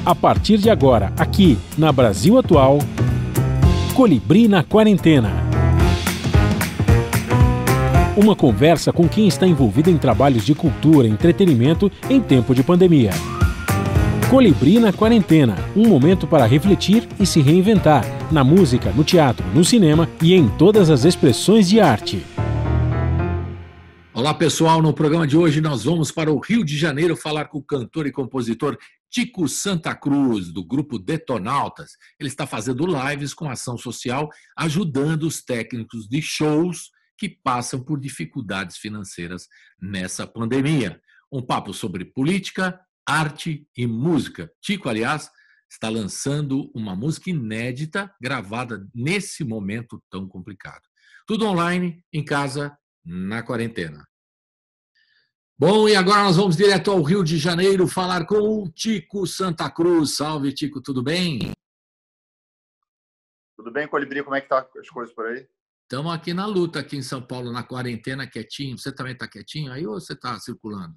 A partir de agora, aqui na Brasil Atual, Colibri na Quarentena. Uma conversa com quem está envolvido em trabalhos de cultura e entretenimento em tempo de pandemia. Colibri na Quarentena, um momento para refletir e se reinventar, na música, no teatro, no cinema e em todas as expressões de arte. Olá pessoal, no programa de hoje nós vamos para o Rio de Janeiro falar com o cantor e compositor Tico Santa Cruz, do grupo Detonautas. Ele está fazendo lives com ação social, ajudando os técnicos de shows que passam por dificuldades financeiras nessa pandemia. Um papo sobre política, arte e música. Tico, aliás, está lançando uma música inédita, gravada nesse momento tão complicado. Tudo online, em casa, na quarentena. Bom, e agora nós vamos direto ao Rio de Janeiro falar com o Tico Santa Cruz. Salve, Tico, tudo bem? Tudo bem, Colibri? Como é que tá as coisas por aí? Estamos aqui na luta, aqui em São Paulo, na quarentena, quietinho. Você também está quietinho aí ou você está circulando?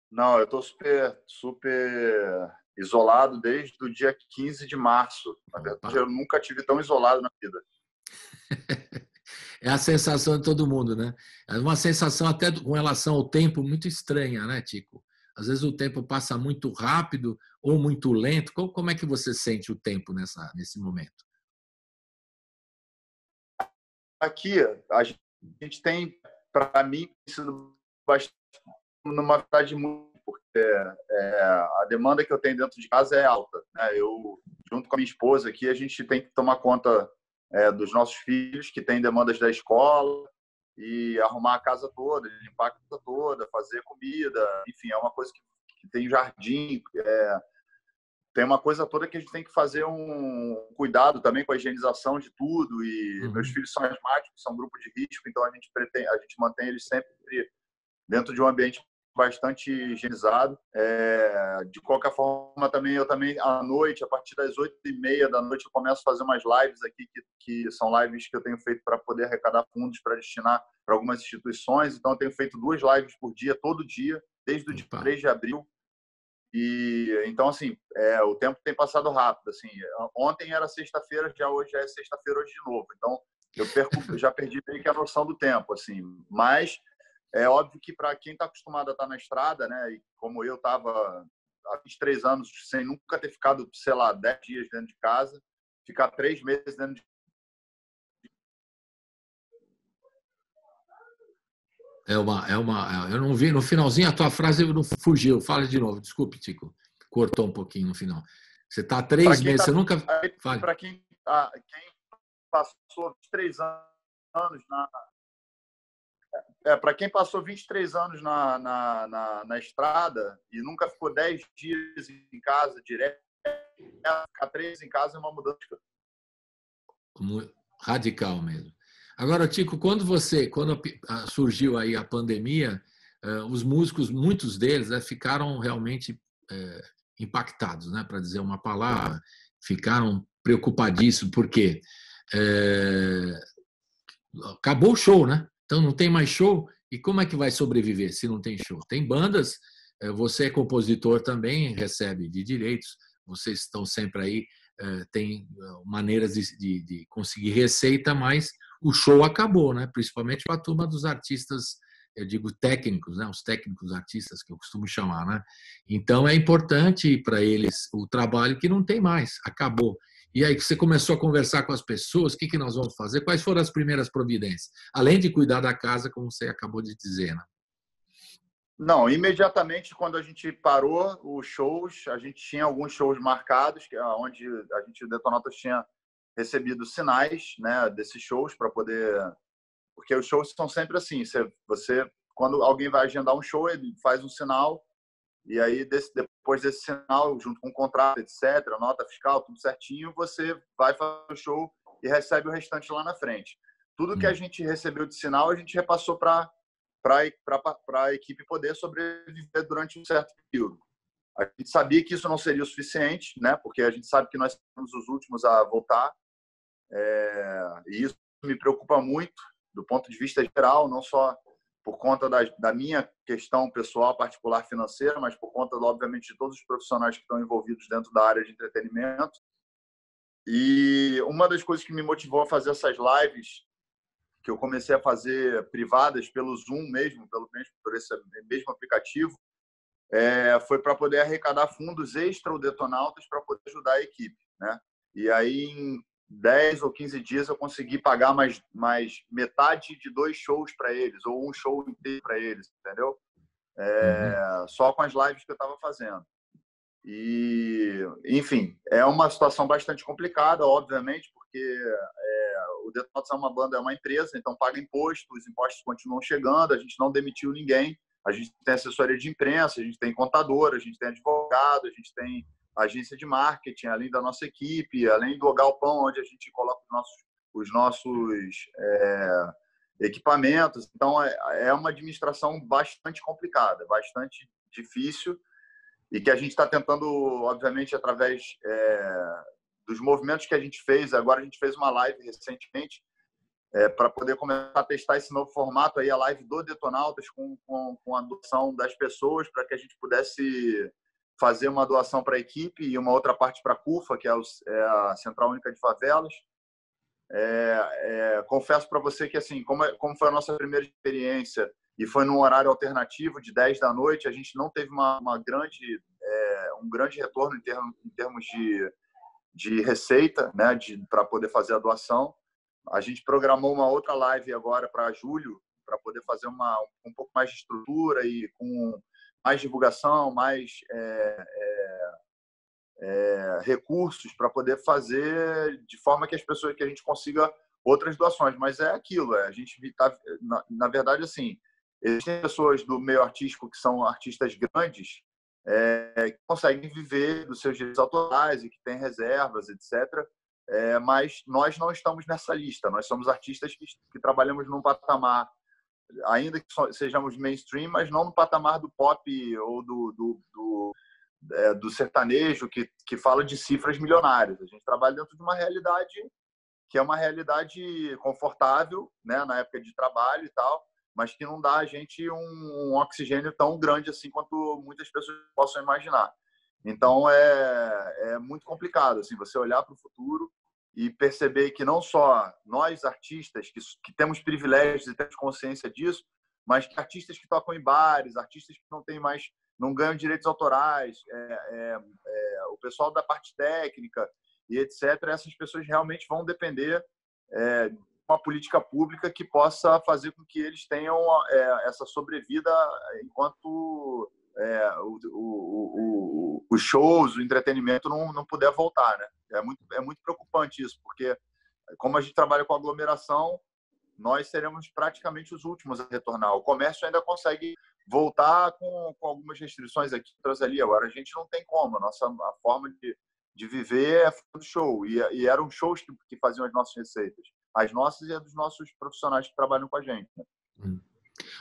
Não, eu estou super isolado desde o dia 15 de março. Na verdade, eu nunca tive tão isolado na vida. É a sensação de todo mundo, né? É uma sensação até com relação ao tempo muito estranha, né, Tico? Às vezes o tempo passa muito rápido ou muito lento. Como é que você sente o tempo nesse momento? Aqui, a gente tem, para mim, sido bastante, numa verdade, muito, porque a demanda que eu tenho dentro de casa é alta, né? Eu, junto com a minha esposa aqui, a gente tem que tomar conta dos nossos filhos, que têm demandas da escola, e arrumar a casa toda, limpar a casa toda, fazer comida, enfim, é uma coisa que tem jardim, tem uma coisa toda que a gente tem que fazer um cuidado também com a higienização de tudo, e meus filhos são asmáticos, são um grupo de risco, então a gente mantém eles sempre dentro de um ambiente bastante higienizado. De qualquer forma, eu também à noite, a partir das 8h30 da noite, eu começo a fazer umas lives aqui, que são lives que eu tenho feito para poder arrecadar fundos para destinar para algumas instituições. Então, eu tenho feito 2 lives por dia, todo dia, desde o dia 3 de abril. E então, assim, o tempo tem passado rápido. Assim, ontem era sexta-feira, hoje é sexta-feira hoje de novo. Então, eu já perdi meio que a noção do tempo, assim. Mas é óbvio que para quem está acostumado a estar na estrada, né, e como eu estava há 23 anos sem nunca ter ficado, sei lá, 10 dias dentro de casa, ficar 3 meses dentro de... Eu não vi, no finalzinho a tua frase não fugiu. Fala de novo, desculpe, Tico. Cortou um pouquinho no final. Você está há 3 meses, você nunca... Para quem passou 23 anos para quem passou 23 anos na estrada e nunca ficou 10 dias em casa direto, ficar 3 em casa é uma mudança radical mesmo. Agora, Tico, quando surgiu aí a pandemia, os músicos, muitos deles, ficaram realmente impactados, né, para dizer uma palavra, ficaram preocupadíssimos, porque acabou o show, né? Então não tem mais show, e como é que vai sobreviver se não tem show? Tem bandas, você é compositor também, recebe de direitos, vocês estão sempre aí, tem maneiras de conseguir receita, mas o show acabou, né? Principalmente para a turma dos artistas, eu digo técnicos, né? Os técnicos artistas que eu costumo chamar, né? Então é importante para eles o trabalho que não tem mais, acabou. E aí você começou a conversar com as pessoas, o que nós vamos fazer? Quais foram as primeiras providências? Além de cuidar da casa, como você acabou de dizer, né? Não, imediatamente quando a gente parou os shows, a gente tinha alguns shows marcados, onde o Detonautas tinha recebido sinais, né, desses shows para poder... Porque os shows são sempre assim, quando alguém vai agendar um show, ele faz um sinal, e aí depois desse sinal, junto com o contrato, etc., nota fiscal, tudo certinho, você vai fazer o show e recebe o restante lá na frente. Tudo que a gente recebeu de sinal, a gente repassou para a equipe poder sobreviver durante um certo período. A gente sabia que isso não seria o suficiente, né? Porque a gente sabe que nós somos os últimos a voltar, e isso me preocupa muito do ponto de vista geral, não só por conta da minha questão pessoal, particular, financeira, mas por conta, obviamente, de todos os profissionais que estão envolvidos dentro da área de entretenimento. E uma das coisas que me motivou a fazer essas lives, que eu comecei a fazer privadas pelo Zoom mesmo, por esse mesmo aplicativo, foi para poder arrecadar fundos extra o Detonautas para poder ajudar a equipe, né? E aí, em 10 ou 15 dias, eu consegui pagar mais metade de 2 shows para eles, ou um show inteiro para eles, entendeu? Só com as lives que eu estava fazendo. E, enfim, é uma situação bastante complicada, obviamente, porque o Detonautas é uma banda, é uma empresa, então paga imposto, os impostos continuam chegando, a gente não demitiu ninguém, a gente tem assessoria de imprensa, a gente tem contador, a gente tem advogado, a gente tem agência de marketing, além da nossa equipe, além do galpão onde a gente coloca os nossos equipamentos. Então, é uma administração bastante complicada, bastante difícil, e que a gente está tentando, obviamente, através dos movimentos que a gente fez. Agora a gente fez uma live recentemente para poder começar a testar esse novo formato, aí a live do Detonautas com a doação das pessoas, para que a gente pudesse fazer uma doação para a equipe e uma outra parte para a CUFA, que é a Central Única de Favelas. Confesso para você que, assim, como foi a nossa primeira experiência e foi num horário alternativo de 10 da noite, a gente não teve um grande retorno em termos de receita, né, para poder fazer a doação. A gente programou uma outra live agora para julho, para poder fazer um pouco mais de estrutura e com mais divulgação, mais recursos para poder fazer de forma que a gente consiga outras doações. Mas é aquilo, a gente está, na verdade, assim, existem pessoas do meio artístico que são artistas grandes, que conseguem viver dos seus direitos autorais e que têm reservas, etc. Mas nós não estamos nessa lista. Nós somos artistas que trabalhamos num patamar, ainda que sejamos mainstream, mas não no patamar do pop ou do sertanejo, que fala de cifras milionárias. A gente trabalha dentro de uma realidade que é uma realidade confortável, né, na época de trabalho e tal, mas que não dá a gente um oxigênio tão grande assim quanto muitas pessoas possam imaginar. Então, é muito complicado assim, você olhar para o futuro e perceber que não só nós, artistas, que temos privilégios e temos consciência disso, mas que artistas que tocam em bares, artistas que não ganham direitos autorais, o pessoal da parte técnica e etc., essas pessoas realmente vão depender de uma política pública que possa fazer com que eles tenham essa sobrevida enquanto os shows, o entretenimento não puder voltar, né? É muito preocupante isso, porque como a gente trabalha com aglomeração, nós seremos praticamente os últimos a retornar. O comércio ainda consegue voltar com algumas restrições aqui, outras ali. Agora, a gente não tem como. A forma de viver é do show. E eram shows que faziam as nossas receitas. As nossas e as dos nossos profissionais que trabalham com a gente, né?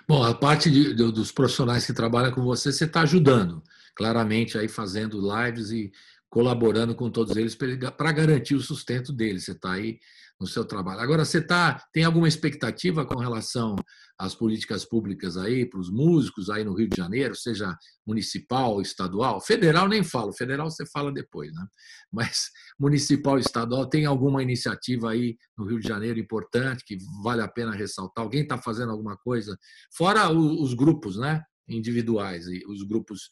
Bom, a parte dos profissionais que trabalham com você está ajudando, claramente, aí fazendo lives e colaborando com todos eles para garantir o sustento deles. Você está aí no seu trabalho. Agora, tem alguma expectativa com relação às políticas públicas aí, para os músicos aí no Rio de Janeiro, seja municipal, estadual? Federal nem falo, federal você fala depois, né? Mas municipal, estadual, tem alguma iniciativa aí no Rio de Janeiro importante que vale a pena ressaltar? Alguém está fazendo alguma coisa? Fora os grupos, né, individuais, e os grupos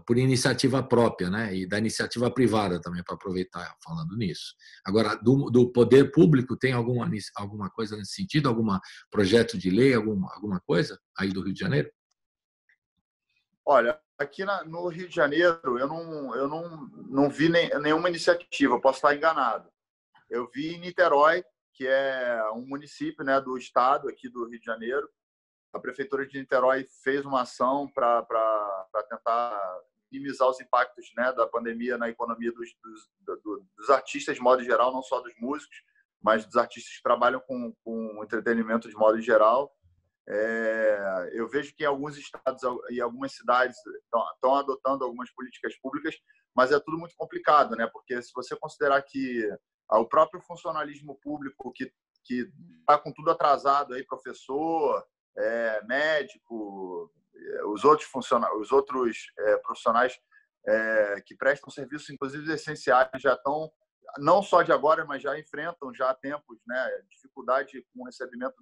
por iniciativa própria, né, e da iniciativa privada também, para aproveitar falando nisso. Agora, do poder público, tem alguma coisa nesse sentido? Algum projeto de lei, alguma coisa aí do Rio de Janeiro? Olha, aqui no Rio de Janeiro, eu não vi nenhuma iniciativa, eu posso estar enganado. Eu vi em Niterói, que é um município, né, do estado aqui do Rio de Janeiro. A Prefeitura de Niterói fez uma ação para tentar minimizar os impactos, né, da pandemia na economia dos artistas de modo geral, não só dos músicos, mas dos artistas que trabalham com entretenimento de modo geral. Eu vejo que em alguns estados e algumas cidades estão adotando algumas políticas públicas, mas é tudo muito complicado, né? Porque se você considerar que o próprio funcionalismo público, que está com tudo atrasado aí, professor, médico, os outros profissionais que prestam serviços, inclusive essenciais, já estão, não só de agora, mas já enfrentam já há tempos, né, dificuldade com o recebimento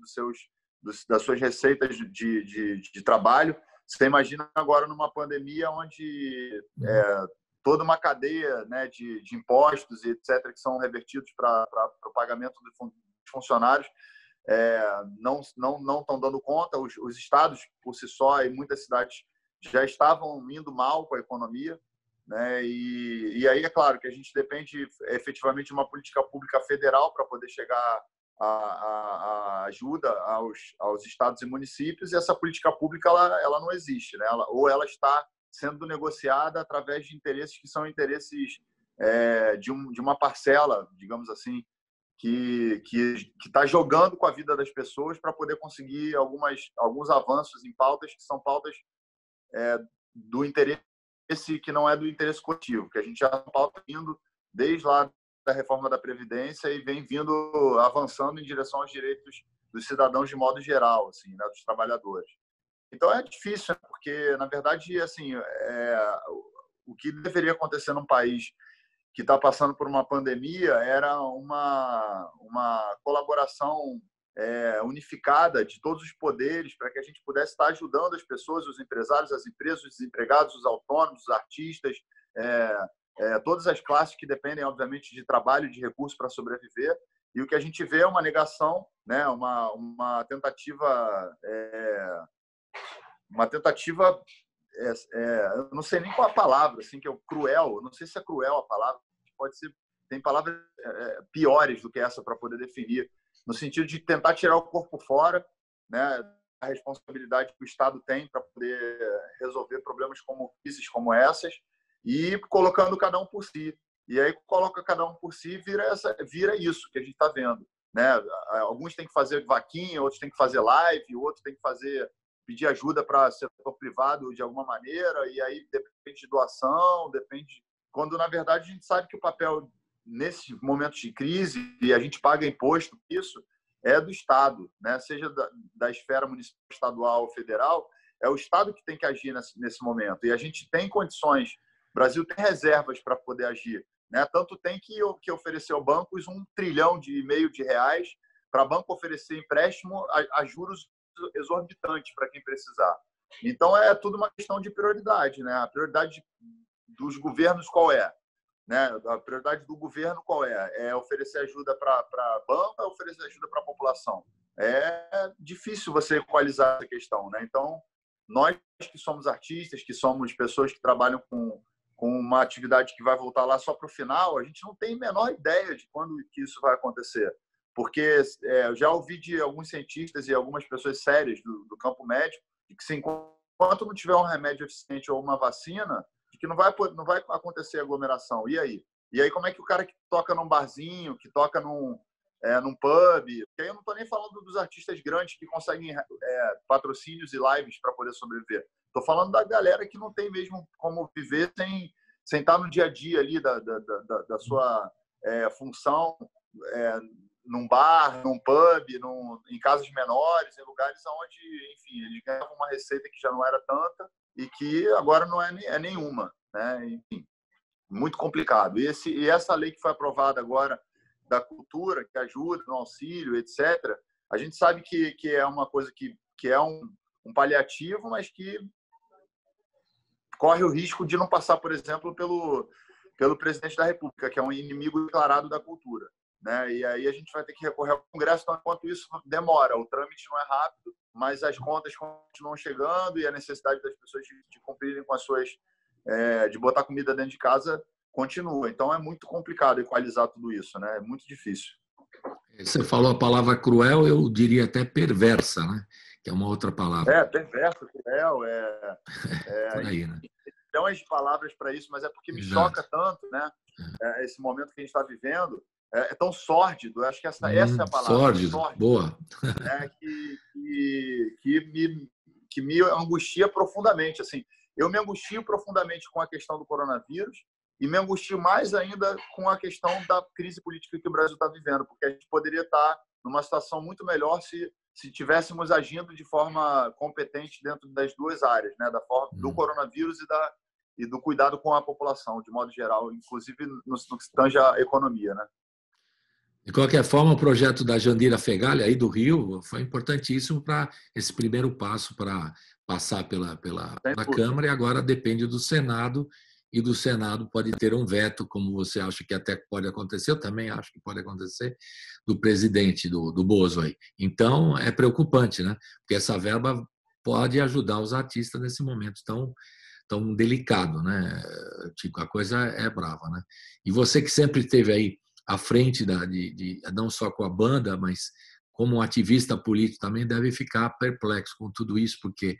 das suas receitas de trabalho. Você imagina agora numa pandemia onde toda uma cadeia, né, de impostos e etc., que são revertidos para o pagamento dos funcionários, não estão dando conta. Os estados, por si só, e muitas cidades já estavam indo mal com a economia, né? E aí é claro que a gente depende efetivamente de uma política pública federal para poder chegar a ajuda aos estados e municípios, e essa política pública ela não existe, né? Ou ela está sendo negociada através de interesses que são interesses de uma parcela, digamos assim, que está jogando com a vida das pessoas para poder conseguir alguns avanços em pautas que são pautas do interesse que não é do interesse coletivo, que a gente já está pauta vindo desde lá da reforma da Previdência e vem vindo avançando em direção aos direitos dos cidadãos de modo geral, assim, né, dos trabalhadores. Então é difícil, porque, na verdade, assim, o que deveria acontecer num país que está passando por uma pandemia era uma colaboração unificada de todos os poderes para que a gente pudesse estar ajudando as pessoas, os empresários, as empresas, os desempregados, os autônomos, os artistas, todas as classes que dependem, obviamente, de trabalho e de recursos para sobreviver. E o que a gente vê é uma negação, né? uma tentativa... eu não sei nem qual a palavra, assim, que é o cruel. Não sei se é cruel a palavra. Pode ser, tem palavras piores do que essa para poder definir, no sentido de tentar tirar o corpo fora, né, a responsabilidade que o Estado tem para poder resolver problemas como crises como essas, e colocando cada um por si. E aí coloca cada um por si, vira isso que a gente está vendo, né? Alguns têm que fazer vaquinha, outros têm que fazer live, outros têm que pedir ajuda para o setor privado de alguma maneira, e aí depende de doação, depende... Quando, na verdade, a gente sabe que o papel, nesses momentos de crise, e a gente paga imposto, isso é do Estado, né? Seja da esfera municipal, estadual ou federal, é o Estado que tem que agir nesse momento. E a gente tem condições, o Brasil tem reservas para poder agir, né? Tanto tem que oferecer ao banco 1,5 trilhão de reais para o banco oferecer empréstimo a juros exorbitantes para quem precisar. Então, é tudo uma questão de prioridade, né? A prioridade dos governos qual é? Né? A prioridade do governo qual é? É oferecer ajuda para banco ou oferecer ajuda para a população? É difícil você equalizar essa questão, né? Então, nós que somos artistas, que somos pessoas que trabalham com uma atividade que vai voltar lá só para o final, a gente não tem a menor ideia de quando que isso vai acontecer. Porque eu já ouvi de alguns cientistas e algumas pessoas sérias do campo médico que, enquanto não tiver um remédio eficiente ou uma vacina, que não vai acontecer aglomeração. E aí? E aí, como é que o cara que toca num barzinho, que toca num pub... Porque aí eu não estou nem falando dos artistas grandes que conseguem patrocínios e lives para poder sobreviver. Estou falando da galera que não tem mesmo como viver sem estar no dia a dia ali da sua função, num bar, num pub, em casas menores, em lugares onde, enfim, eles ganhavam uma receita que já não era tanta e que agora não é nenhuma, né? Enfim, muito complicado. E essa lei que foi aprovada agora da cultura, que ajuda no auxílio, etc., a gente sabe que é uma coisa que é um paliativo, mas que corre o risco de não passar, por exemplo, pelo presidente da República, que é um inimigo declarado da cultura, né? E aí a gente vai ter que recorrer ao Congresso, então, enquanto isso demora. O trâmite não é rápido, mas as contas continuam chegando e a necessidade das pessoas de cumprirem com as suas... de botar comida dentro de casa continua. Então, é muito complicado equalizar tudo isso, né? É muito difícil. Você falou a palavra cruel, eu diria até perversa, né? Que é uma outra palavra. Perversa, cruel, por aí, né? Tem umas palavras para isso, mas é porque me choca tanto, né? Esse momento que a gente está vivendo. É tão sórdido, acho que essa é a palavra. Sórdido, boa. Que me angustia profundamente. Assim, eu me angustio profundamente com a questão do coronavírus e me angustio mais ainda com a questão da crise política que o Brasil está vivendo, porque a gente poderia estar numa situação muito melhor se tivéssemos agindo de forma competente dentro das duas áreas, né? Da forma do coronavírus e do cuidado com a população, de modo geral, inclusive no que tange a economia, né? De qualquer forma, o projeto da Jandira Fegali, aí do Rio, foi importantíssimo para esse primeiro passo para passar pela Câmara, e agora depende do Senado, e do Senado pode ter um veto, como você acha que até pode acontecer, eu também acho que pode acontecer, do presidente, do Bozo aí. Então, é preocupante, né? Porque essa verba pode ajudar os artistas nesse momento tão delicado, né? Tipo, a coisa é brava, né? E você que sempre esteve aí à frente não só com a banda, mas como um ativista político também, deve ficar perplexo com tudo isso, porque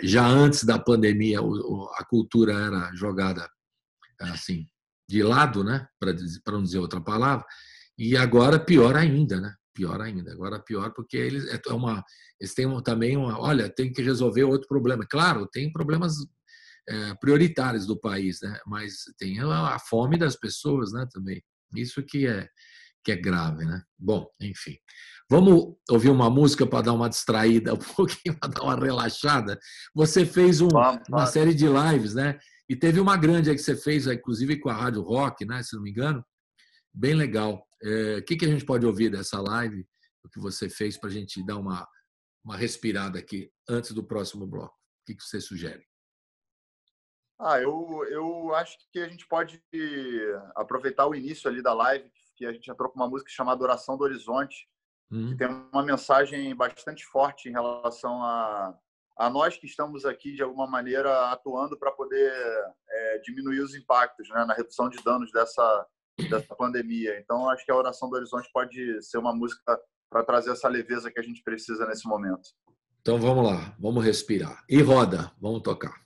já antes da pandemia a cultura era jogada assim de lado, né? Para não dizer outra palavra, e agora pior ainda, né? Pior ainda. Agora pior porque eles têm também olha, tem que resolver outro problema. Claro, tem problemas prioritários do país, né? Mas tem a fome das pessoas, né? Também. Isso que é grave, né? Bom, enfim. Vamos ouvir uma música para dar uma distraída um pouquinho, para dar uma relaxada. Você fez uma série de lives, né? E teve uma grande aí que você fez, inclusive com a Rádio Rock, né? Se não me engano. Bem legal. O que a gente pode ouvir dessa live, o que você fez, para a gente dar uma respirada aqui antes do próximo bloco? O que você sugere? Eu acho que a gente pode aproveitar o início ali da live, que a gente entrou com uma música chamada Oração do Horizonte, que tem uma mensagem bastante forte em relação a nós que estamos aqui, de alguma maneira, atuando para poder diminuir os impactos, né, na redução de danos dessa pandemia. Então, acho que a Oração do Horizonte pode ser uma música para trazer essa leveza que a gente precisa nesse momento. Então, vamos lá, vamos respirar. E roda, vamos tocar.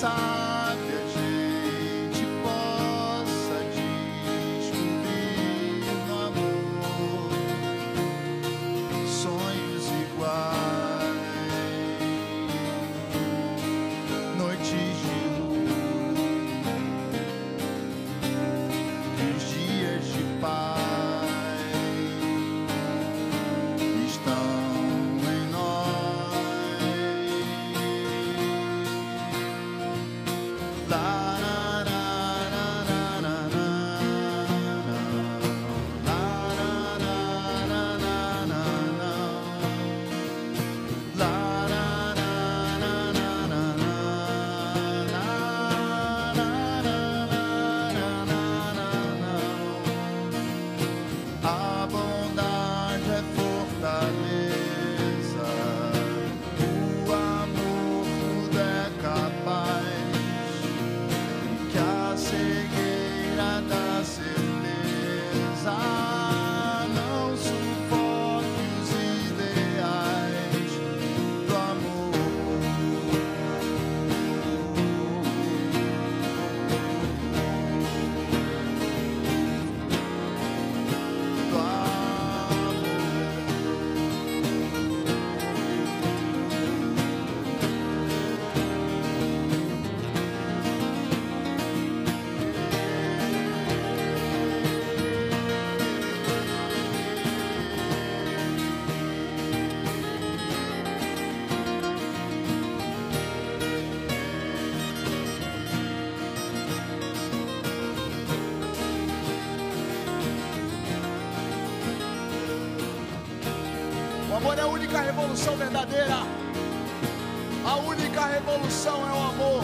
sabe a gente possa descobrir amor é a única revolução verdadeira. A única revolução é o amor.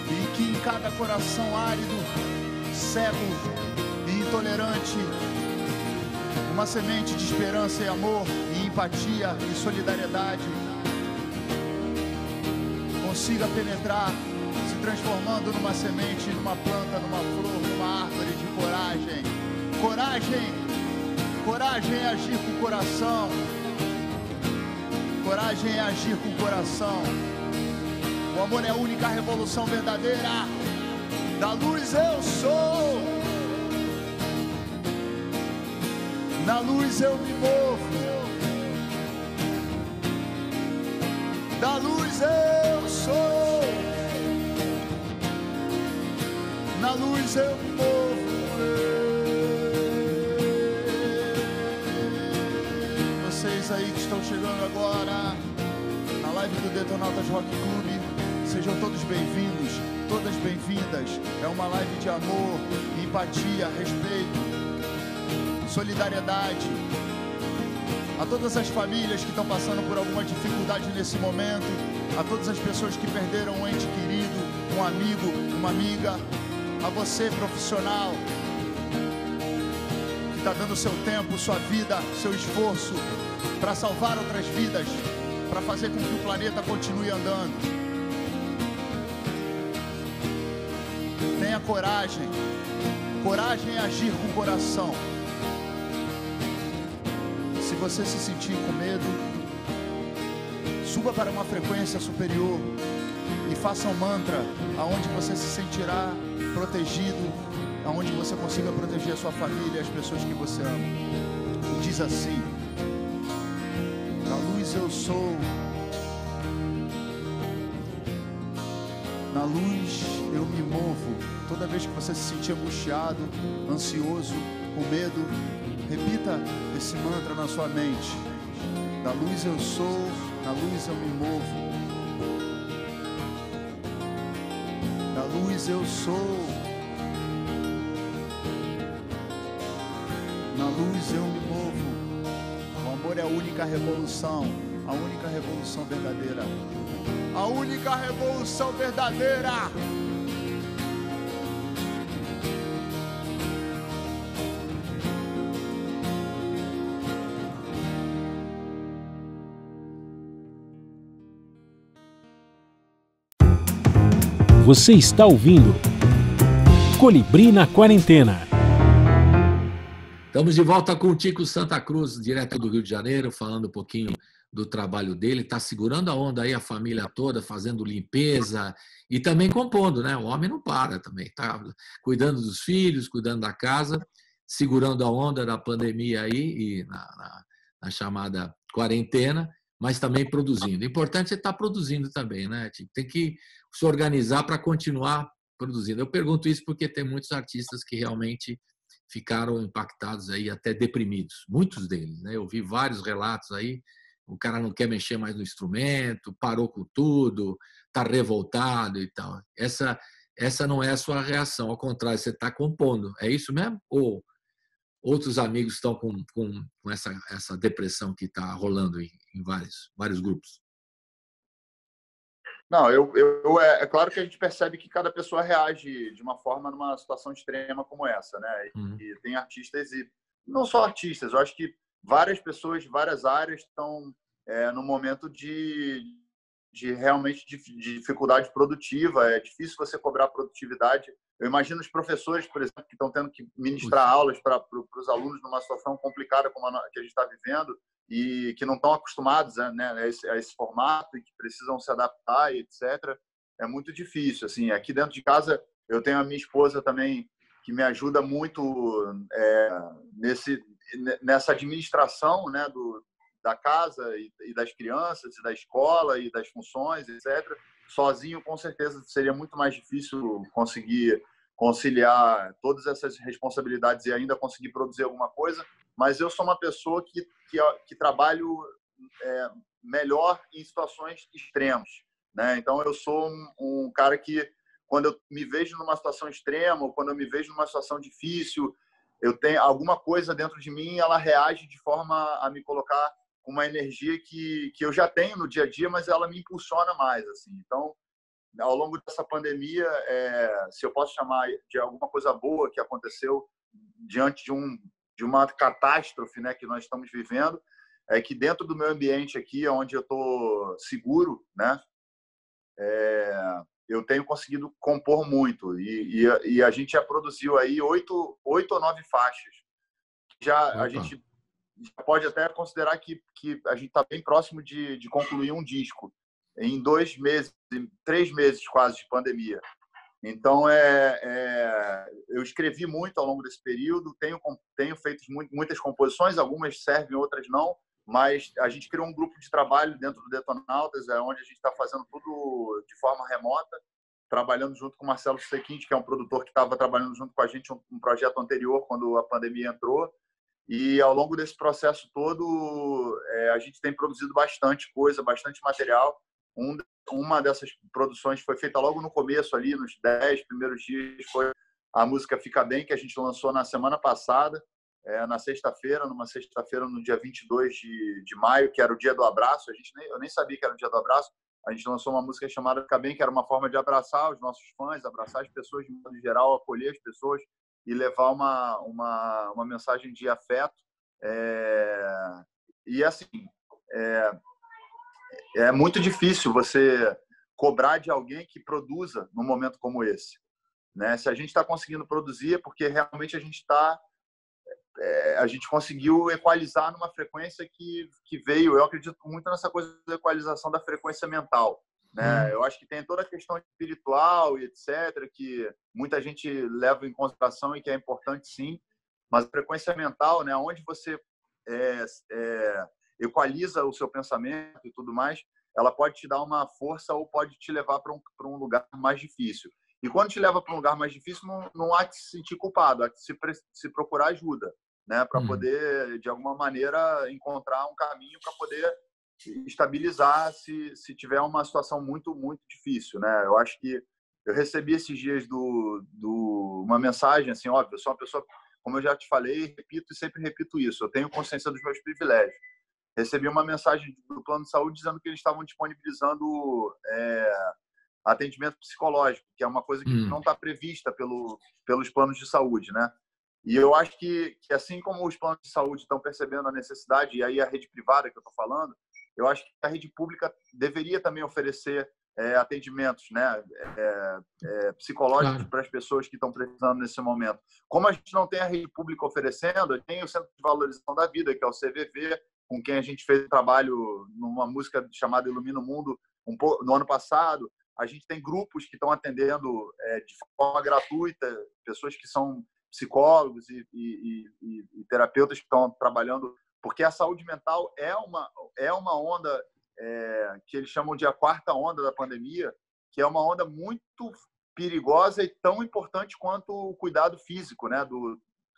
E que em cada coração árido, cego e intolerante, uma semente de esperança e amor, e empatia e solidariedade consiga penetrar, se transformando numa semente, numa planta, numa flor, numa árvore de coragem. Coragem, coragem é agir com o coração. Coragem é agir com o coração. O amor é a única revolução verdadeira. Da luz eu sou. Na luz eu me movo. Da luz eu sou. Na luz eu me movo. Vocês aí que estão chegando agora na live do Detonautas Rock Clube, sejam todos bem-vindos, todas bem-vindas. É uma live de amor, empatia, respeito, solidariedade. A todas as famílias que estão passando por alguma dificuldade nesse momento, a todas as pessoas que perderam um ente querido, um amigo, uma amiga, a você, profissional, que está dando seu tempo, sua vida, seu esforço para salvar outras vidas, para fazer com que o planeta continue andando. Tenha coragem. Coragem é agir com o coração. Se você se sentir com medo, suba para uma frequência superior e faça um mantra aonde você se sentirá protegido, aonde você consiga proteger a sua família e as pessoas que você ama. Diz assim: na luz eu sou, na luz eu me movo. Toda vez que você se sentir angustiado, ansioso, com medo, repita esse mantra na sua mente. Da luz eu sou, na luz eu me movo. Da luz eu sou, na luz eu me movo. O amor é a única revolução verdadeira. A única revolução verdadeira. Você está ouvindo Colibri na Quarentena. Estamos de volta com o Tico Santa Cruz, direto do Rio de Janeiro, falando um pouquinho do trabalho dele. Está segurando a onda aí, a família toda, fazendo limpeza e também compondo, né? O homem não para também, está cuidando dos filhos, cuidando da casa, segurando a onda da pandemia aí e na chamada quarentena, mas também produzindo. O importante é estar produzindo também, né, Tico? Tem que se organizar para continuar produzindo. Eu pergunto isso porque tem muitos artistas que realmente ficaram impactados aí, até deprimidos, muitos deles, né? Eu vi vários relatos aí, o cara não quer mexer mais no instrumento, parou com tudo, está revoltado e tal. Essa não é a sua reação, ao contrário, você está compondo. É isso mesmo? Ou outros amigos estão com essa depressão que está rolando em vários grupos? Não, é claro que a gente percebe que cada pessoa reage de uma forma numa situação extrema como essa, né? E tem artistas e não só artistas, eu acho que várias pessoas de várias áreas estão no momento realmente de dificuldade produtiva. É difícil você cobrar produtividade. Eu imagino os professores, por exemplo, que estão tendo que ministrar aulas para os alunos numa situação complicada como a que a gente está vivendo, e que não estão acostumados, né, a esse formato e que precisam se adaptar, etc. É muito difícil. Assim, aqui dentro de casa, eu tenho a minha esposa também, que me ajuda muito nessa administração, né, da casa e das crianças, e da escola e das funções, etc. Sozinho, com certeza, seria muito mais difícil conseguir conciliar todas essas responsabilidades e ainda conseguir produzir alguma coisa. Mas eu sou uma pessoa que trabalho melhor em situações extremas, né? Então, eu sou um cara que, quando eu me vejo numa situação extrema, ou quando eu me vejo numa situação difícil, eu tenho alguma coisa dentro de mim, ela reage de forma a me colocar com uma energia que eu já tenho no dia a dia, mas ela me impulsiona mais, assim. Então, ao longo dessa pandemia, se eu posso chamar de alguma coisa boa que aconteceu diante de uma catástrofe, né, que nós estamos vivendo, é que dentro do meu ambiente aqui, onde eu estou seguro, né, eu tenho conseguido compor muito. E a gente já produziu aí 8 ou 9 faixas. A gente já pode até considerar que a gente está bem próximo de concluir um disco em 2 meses, 3 meses quase de pandemia. Então, eu escrevi muito ao longo desse período, tenho feito muitas composições, algumas servem, outras não, mas a gente criou um grupo de trabalho dentro do Detonautas, onde a gente está fazendo tudo de forma remota, trabalhando junto com o Marcelo Sequinte, que é um produtor que estava trabalhando junto com a gente um projeto anterior, quando a pandemia entrou. E ao longo desse processo todo, a gente tem produzido bastante coisa, bastante material. Uma dessas produções foi feita logo no começo, ali nos 10 primeiros dias, foi a música Fica Bem, que a gente lançou na semana passada, numa sexta-feira, no dia 22 de maio, que era o dia do abraço. Eu nem sabia que era o dia do abraço. A gente lançou uma música chamada Fica Bem, que era uma forma de abraçar os nossos fãs, abraçar as pessoas de modo geral, acolher as pessoas e levar uma mensagem de afeto. E assim, é muito difícil você cobrar de alguém que produza num momento como esse, né? Se a gente está conseguindo produzir, é porque realmente a gente conseguiu equalizar numa frequência que veio. Eu acredito muito nessa coisa da equalização da frequência mental, né? Eu acho que tem toda a questão espiritual e etc., que muita gente leva em consideração e que é importante, sim, mas a frequência mental, né, onde você equaliza o seu pensamento e tudo mais, ela pode te dar uma força ou pode te levar para um lugar mais difícil. E quando te leva para um lugar mais difícil, não há que se sentir culpado, há que se procurar ajuda, né, para poder, de alguma maneira, encontrar um caminho para poder estabilizar se tiver uma situação muito, muito difícil, né? Eu acho que eu recebi esses dias uma mensagem, assim, óbvio, eu sou uma pessoa, como eu já te falei, repito e sempre repito isso, eu tenho consciência dos meus privilégios. Recebi uma mensagem do plano de saúde dizendo que eles estavam disponibilizando atendimento psicológico, que é uma coisa que não está prevista pelos planos de saúde, né? E eu acho que assim como os planos de saúde estão percebendo a necessidade, e aí a rede privada que eu estou falando, eu acho que a rede pública deveria também oferecer atendimentos, né, psicológicos para as pessoas que estão precisando nesse momento. Como a gente não tem a rede pública oferecendo, tem o Centro de Valorização da Vida, que é o CVV, com quem a gente fez um trabalho numa música chamada Ilumina o Mundo no ano passado. A gente tem grupos que estão atendendo de forma gratuita, pessoas que são psicólogos e terapeutas que estão trabalhando, porque a saúde mental é uma onda que eles chamam de a quarta onda da pandemia, que é uma onda muito perigosa e tão importante quanto o cuidado físico, né,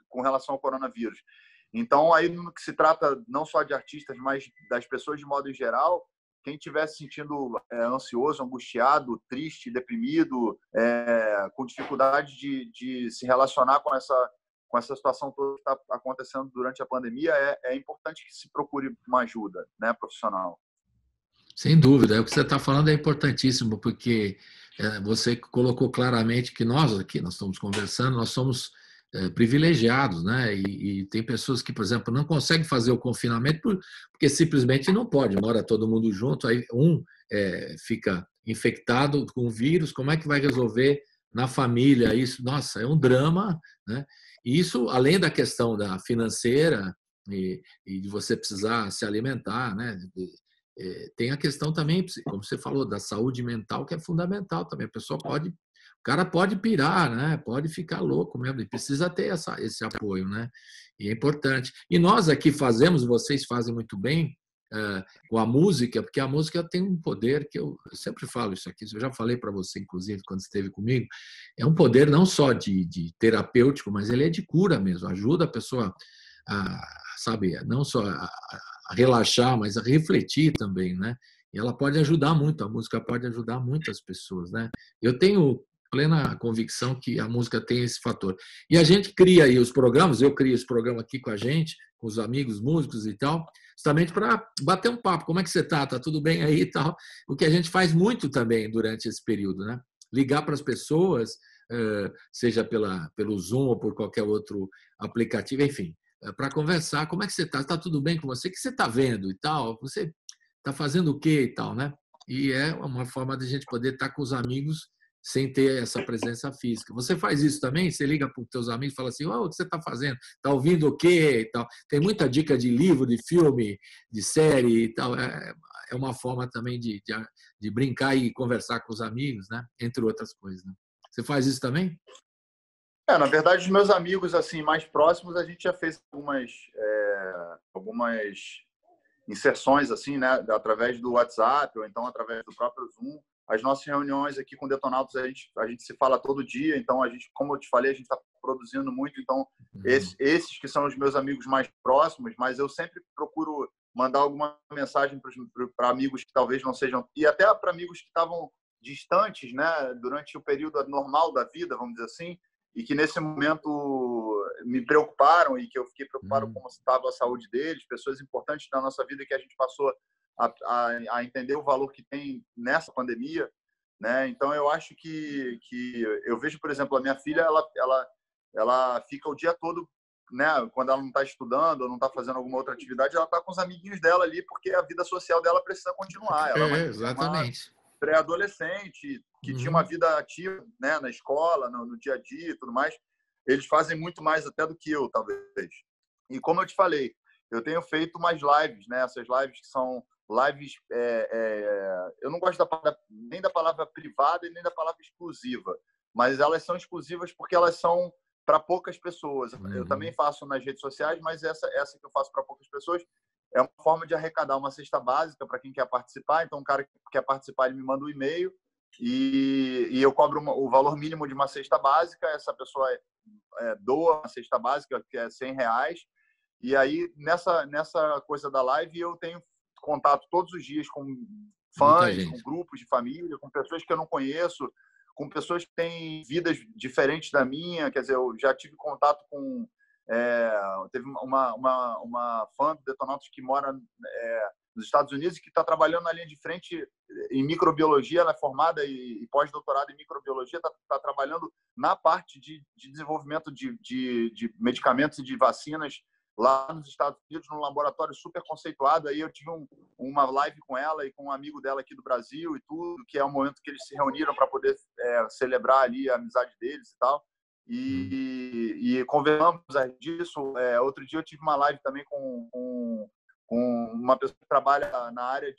com relação ao coronavírus. Então, aí no que se trata não só de artistas, mas das pessoas de modo geral, quem estiver se sentindo ansioso, angustiado, triste, deprimido, com dificuldade de se relacionar com essa situação toda que está acontecendo durante a pandemia, é importante que se procure uma ajuda, né, profissional. Sem dúvida, o que você está falando é importantíssimo, porque você colocou claramente que nós aqui, nós estamos conversando, nós somos privilegiados, né? E tem pessoas que, por exemplo, não conseguem fazer o confinamento porque simplesmente não pode, mora todo mundo junto, aí fica infectado com o vírus, como é que vai resolver na família isso? Nossa, é um drama, né? E isso, além da questão da financeira e de você precisar se alimentar, né? Tem a questão também, como você falou, da saúde mental, que é fundamental também. O cara pode pirar, né? Pode ficar louco mesmo, e precisa ter esse apoio, né? E é importante. E nós aqui vocês fazem muito bem com a música, porque a música tem um poder que eu sempre falo isso aqui, eu já falei para você, inclusive, quando esteve comigo, é um poder não só de terapêutico, mas ele é de cura mesmo, ajuda a pessoa sabe, não só a relaxar, mas a refletir também, né? E ela pode ajudar muito, a música pode ajudar muitas pessoas, né? Eu tenho plena convicção que a música tem esse fator. E a gente cria aí os programas, eu crio esse programa aqui com a gente, com os amigos músicos e tal, justamente para bater um papo. Como é que você está? Está tudo bem aí e tal? O que a gente faz muito também durante esse período, né? Ligar para as pessoas, seja pelo Zoom ou por qualquer outro aplicativo, enfim, para conversar. Como é que você está? Está tudo bem com você? O que você está vendo e tal? Você está fazendo o quê e tal, né? E é uma forma de a gente poder estar com os amigos sem ter essa presença física. Você faz isso também? Você liga para os teus amigos e fala assim, o que você está fazendo? Está ouvindo o quê? E tal. Tem muita dica de livro, de filme, de série e tal. É uma forma também de brincar e conversar com os amigos, né? Entre outras coisas. Né? Você faz isso também? Na verdade, os meus amigos assim mais próximos, a gente já fez algumas inserções assim, né? Através do WhatsApp ou então através do próprio Zoom. As nossas reuniões aqui com Detonautas, a gente se fala todo dia, então a gente, como eu te falei, a gente está produzindo muito, então esses que são os meus amigos mais próximos, mas eu sempre procuro mandar alguma mensagem para amigos que talvez não sejam, e até para amigos que estavam distantes, né, durante o período normal da vida, vamos dizer assim, e que nesse momento me preocuparam e que eu fiquei preocupado com como estava a saúde deles, pessoas importantes da nossa vida que a gente passou a entender o valor que tem nessa pandemia, né? Então eu acho que eu vejo, por exemplo, a minha filha, ela fica o dia todo, né? Quando ela não está estudando ou não está fazendo alguma outra atividade, ela está com os amiguinhos dela ali porque a vida social dela precisa continuar. Ela exatamente. Uma pré-adolescente que tinha uma vida ativa, né? Na escola, no dia a dia e tudo mais. Eles fazem muito mais até do que eu, talvez. E como eu te falei, eu tenho feito mais lives, né? Essas lives que são lives, eu não gosto nem da palavra privada e nem da palavra exclusiva, mas elas são exclusivas porque elas são para poucas pessoas. Eu também faço nas redes sociais, mas essa que eu faço para poucas pessoas é uma forma de arrecadar uma cesta básica para quem quer participar. Então, o cara que quer participar, ele me manda um e-mail e eu cobro o valor mínimo de uma cesta básica. Essa pessoa doa uma cesta básica, que é R$100. E aí, nessa coisa da live, eu tenho contato todos os dias com fãs, com grupos de família, com pessoas que eu não conheço, com pessoas que têm vidas diferentes da minha. Quer dizer, eu já tive contato com... teve uma fã do Detonautas que mora nos Estados Unidos e que está trabalhando na linha de frente em microbiologia. Ela é formada e pós-doutorado em microbiologia, está trabalhando na parte de desenvolvimento de medicamentos e de vacinas lá nos Estados Unidos, num laboratório super conceituado. Aí eu tive uma live com ela e com um amigo dela aqui do Brasil e tudo, que é o momento que eles se reuniram para poder celebrar ali a amizade deles e tal. E conversamos disso. Outro dia eu tive uma live também com uma pessoa que trabalha na área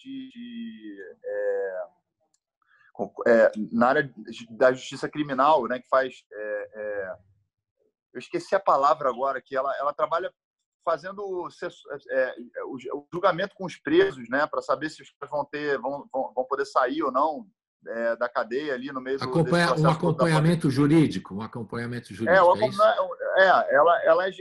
na área da justiça criminal, né, que faz... eu esqueci a palavra agora, que ela trabalha fazendo o julgamento com os presos, né, para saber se os caras vão poder sair ou não da cadeia ali no meio desse processo. Um acompanhamento jurídico, é isso?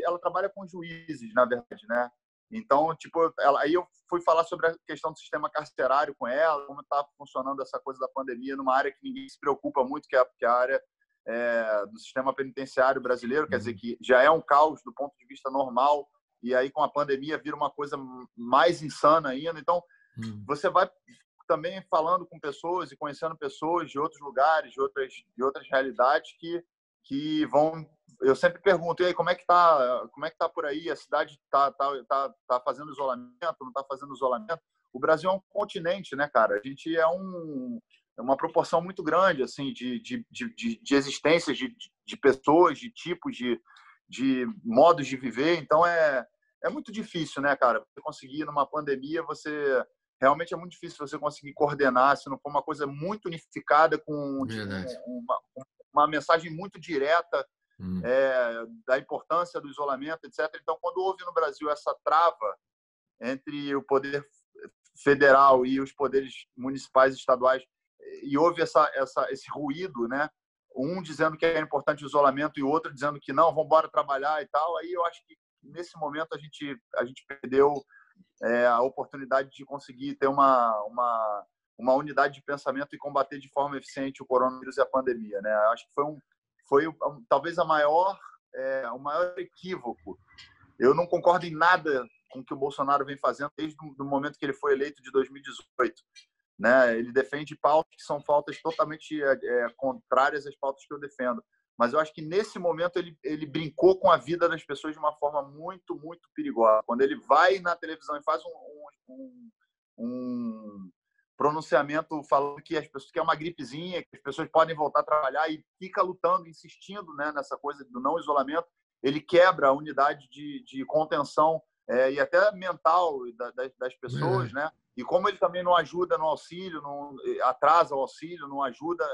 Ela trabalha com juízes, na verdade, né? Então, tipo, aí eu fui falar sobre a questão do sistema carcerário com ela, como está funcionando essa coisa da pandemia numa área que ninguém se preocupa muito, que é a área do sistema penitenciário brasileiro, quer dizer, que já é um caos do ponto de vista normal, e aí com a pandemia vira uma coisa mais insana ainda. Então, você vai também falando com pessoas e conhecendo pessoas de outros lugares, de outras realidades que vão... Eu sempre pergunto, e aí, como é que tá por aí? A cidade tá fazendo isolamento, não está fazendo isolamento? O Brasil é um continente, né, cara? A gente é uma proporção muito grande assim de existências de pessoas, de tipos, de modos de viver. Então é muito difícil, né, cara? Você conseguir numa pandemia, realmente é muito difícil você conseguir coordenar, se não for uma coisa muito unificada com uma mensagem muito direta da importância do isolamento, etc. Então, quando houve no Brasil essa trava entre o poder federal e os poderes municipais e estaduais, e houve esse ruído, né? Um dizendo que é importante o isolamento e o outro dizendo que não, vamos embora trabalhar e tal. Aí eu acho que nesse momento a gente perdeu a oportunidade de conseguir ter uma unidade de pensamento e combater de forma eficiente o coronavírus e a pandemia, né? Acho que foi talvez o maior equívoco. Eu não concordo em nada com o que o Bolsonaro vem fazendo desde o momento que ele foi eleito, de 2018. Né? Ele defende pautas que são pautas totalmente contrárias às pautas que eu defendo. Mas eu acho que, nesse momento, ele brincou com a vida das pessoas de uma forma muito, muito perigosa. Quando ele vai na televisão e faz um pronunciamento falando que é uma gripezinha, que as pessoas podem voltar a trabalhar, e fica lutando, insistindo, né, nessa coisa do não isolamento, ele quebra a unidade de contenção e até mental das pessoas, né? E como ele também não ajuda no auxílio, não atrasa o auxílio, não ajuda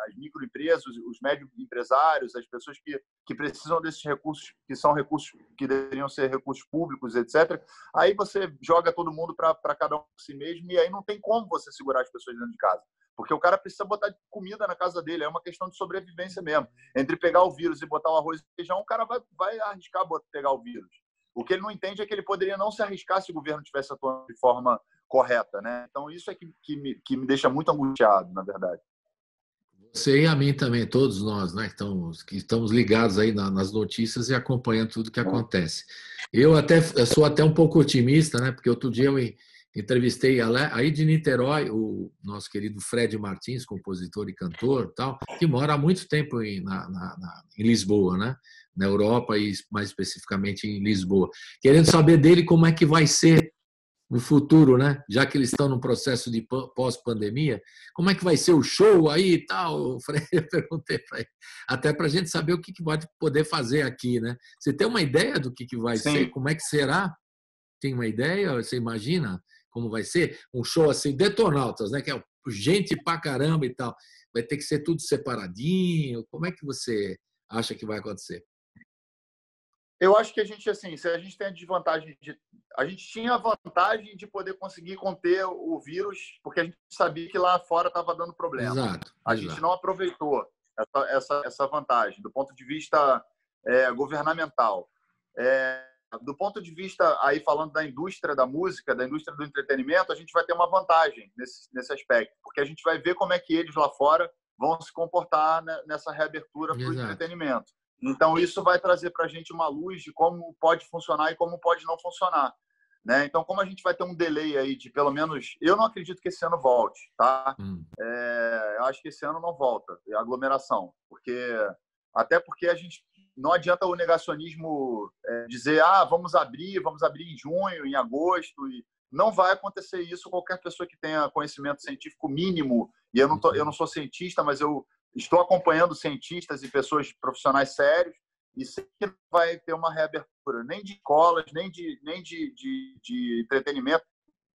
as microempresas, os médios empresários, as pessoas que precisam desses recursos, que são recursos que deveriam ser recursos públicos, etc. Aí você joga todo mundo para cada um por si mesmo, e aí não tem como você segurar as pessoas dentro de casa. Porque o cara precisa botar comida na casa dele, é uma questão de sobrevivência mesmo. Entre pegar o vírus e botar o arroz e feijão, o cara vai arriscar pegar o vírus. O que ele não entende é que ele poderia não se arriscar se o governo estivesse atuando de forma correta, né? Então, isso é que me deixa muito angustiado, na verdade. Você e a mim também, todos nós, né, que estamos ligados aí nas notícias e acompanhando tudo que acontece. Eu sou até um pouco otimista, né, porque outro dia eu entrevistei aí de Niterói o nosso querido Fred Martins, compositor e cantor, tal, que mora há muito tempo em Lisboa, né, na Europa e mais especificamente em Lisboa, querendo saber dele como é que vai ser no futuro, né? Já que eles estão no processo de pós-pandemia, como é que vai ser o show aí e tal? Eu perguntei para ele, até para a gente saber o que vai poder fazer aqui, né? Você tem uma ideia do que vai ser? Como é que será? Tem uma ideia? Você imagina como vai ser? Um show assim, Detonautas, né? Que é gente pra caramba e tal. Vai ter que ser tudo separadinho? Como é que você acha que vai acontecer? Eu acho que a gente, assim, se a gente tem a desvantagem a gente tinha a vantagem de poder conseguir conter o vírus, porque a gente sabia que lá fora estava dando problema. Exato. A gente não aproveitou essa vantagem do ponto de vista governamental. Do ponto de vista, aí falando da indústria da música, da indústria do entretenimento, a gente vai ter uma vantagem nesse aspecto, porque a gente vai ver como é que eles lá fora vão se comportar nessa reabertura para o entretenimento. Então, isso vai trazer para a gente uma luz de como pode funcionar e como pode não funcionar. Né? Então, como a gente vai ter um delay aí de pelo menos... Eu não acredito que esse ano volte, tá? Eu acho que esse ano não volta, a aglomeração. Até porque a gente... Não adianta o negacionismo dizer vamos abrir em junho, em agosto. E não vai acontecer isso. Qualquer pessoa que tenha conhecimento científico mínimo, e eu não sou cientista, mas eu estou acompanhando cientistas e pessoas profissionais sérios, e sei que não vai ter uma reabertura, nem de escolas, nem de entretenimento,